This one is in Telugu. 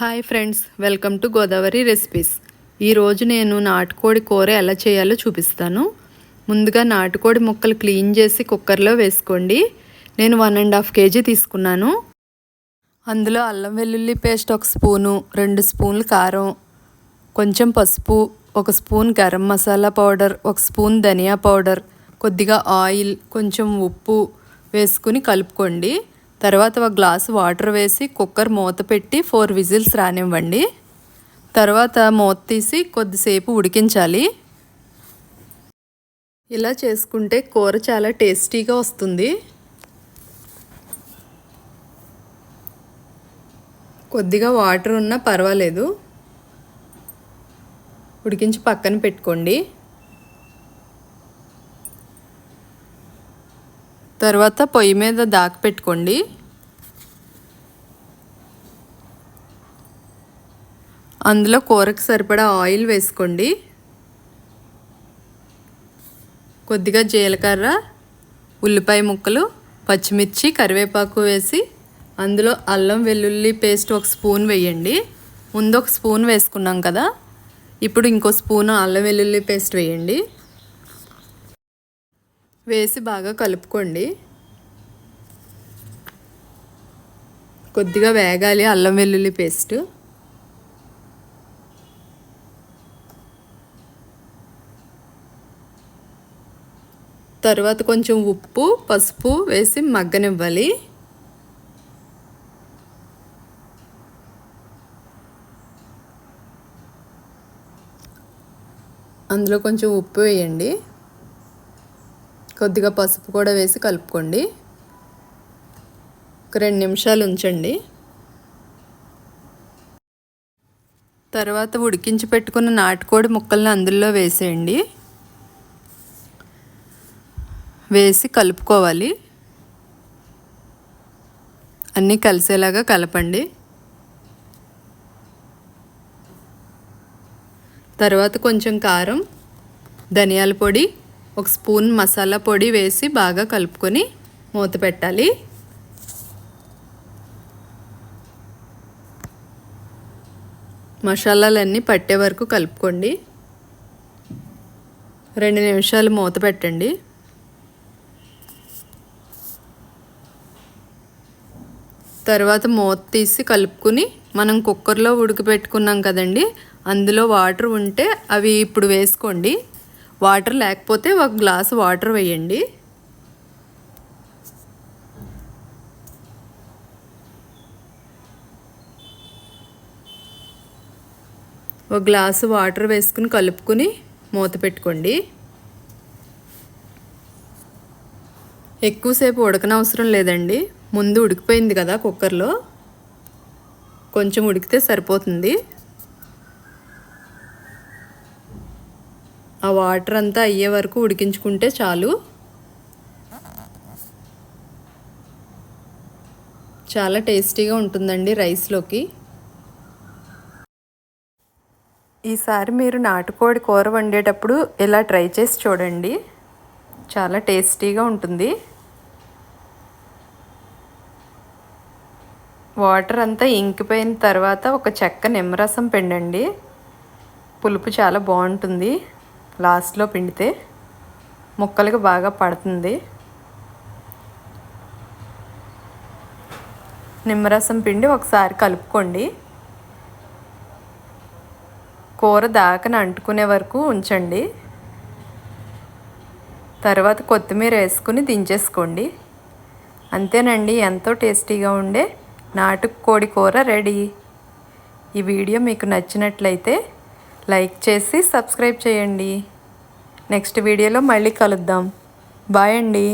Hi friends, welcome to Godavari recipes. ఈరోజు నేను నాటుకోడి కూర ఎలా చేయాలో చూపిస్తాను. ముందుగా నాటుకోడి ముక్కలు క్లీన్ చేసి కుక్కర్లో వేసుకోండి. నేను 1.5 kg తీసుకున్నాను. అందులో అల్లం వెల్లుల్లి పేస్ట్ 1 స్పూను, 2 స్పూన్లు కారం, కొంచెం పసుపు, 1 spoon garam masala powder, 1 spoon ధనియా పౌడర్, కొద్దిగా ఆయిల్, కొంచెం ఉప్పు వేసుకుని కలుపుకోండి. తర్వాత 1 గ్లాసు వాటర్ వేసి కుక్కర్ మూత పెట్టి 4 విజిల్స్ రానివ్వండి. తర్వాత మూత తీసి కొద్దిసేపు ఉడికించాలి. ఇలా చేసుకుంటే కూర చాలా టేస్టీగా వస్తుంది. కొద్దిగా వాటర్ ఉన్నా పర్వాలేదు, ఉడికించి పక్కన పెట్టుకోండి. తర్వాత పొయ్యి మీద పెట్టుకోండి. అందులో కూరకు సరిపడా ఆయిల్ వేసుకోండి. కొద్దిగా జీలకర్ర, ఉల్లిపాయ ముక్కలు, పచ్చిమిర్చి, కరివేపాకు వేసి అందులో అల్లం వెల్లుల్లి పేస్ట్ 1 స్పూన్ వేయండి. ముందు 1 స్పూన్ వేసుకున్నాం కదా, ఇప్పుడు ఇంకో స్పూన్ అల్లం వెల్లుల్లి పేస్ట్ వేయండి. వేసి బాగా కలుపుకోండి. కొద్దిగా వేగాలి అల్లం వెల్లుల్లి పేస్ట్. తర్వాత కొంచెం ఉప్పు, పసుపు వేసి మగ్గనివ్వాలి. అందులో కొంచెం ఉప్పు వేయండి, కొద్దిగా పసుపు కూడా వేసి కలుపుకోండి. ఒక 2 నిమిషాలు ఉంచండి. తర్వాత ఉడికించి పెట్టుకున్న నాటుకోడి ముక్కల్ని అందులో వేసేయండి. వేసి కలుపుకోవాలి. అన్నీ కలిసేలాగా కలపండి. తర్వాత కొంచెం కారం, ధనియాల పొడి, 1 స్పూన్ మసాలా పొడి వేసి బాగా కలుపుకొని మూత పెట్టాలి. మసాలాలన్నీ పట్టే వరకు కలుపుకోండి. 2 నిమిషాలు మూత పెట్టండి. తర్వాత మూత తీసి కలుపుకుని మనం కుక్కర్లో ఉడకబెట్టుకున్నాం కదండి, అందులో వాటర్ ఉంటే అవి ఇప్పుడు వేసుకోండి. వాటర్ లేకపోతే 1 గ్లాసు వాటర్ వేయండి. ఒక గ్లాసు వాటర్ వేసుకుని కలుపుకుని మూత పెట్టుకోండి. ఎక్కువసేపు ఉడకనవసరం లేదండి, ముందు ఉడికిపోయింది కదా కుక్కర్లో, కొంచెం ఉడికితే సరిపోతుంది. ఆ వాటర్ అంతా అయ్యే వరకు ఉడికించుకుంటే చాలు. చాలా టేస్టీగా ఉంటుందండి రైస్లోకి. ఈసారి మీరు నాటుకోడి కూర వండేటప్పుడు ఇలా ట్రై చేసి చూడండి, చాలా టేస్టీగా ఉంటుంది. వాటర్ అంతా ఇంకిపోయిన తర్వాత ఒక చెక్క నిమ్మరసం పిండండి. పులుపు చాలా బాగుంటుంది. లాస్ట్లో పిండితే ముక్కలకు బాగా పడుతుంది. నిమ్మరసం పిండి ఒకసారి కలుపుకోండి. కూర దాకన అంటుకునే వరకు ఉంచండి. తర్వాత కొత్తిమీర వేసుకుని దించేసుకోండి. అంతేనండి, ఎంతో టేస్టీగా ఉండే నాటుకోడి కూర రెడీ. ఈ వీడియో మీకు నచ్చినట్లయితే లైక్ చేసి సబ్స్క్రైబ్ చేయండి. నెక్స్ట్ వీడియోలో మళ్ళీ కలుద్దాం. బాయ్ అండి.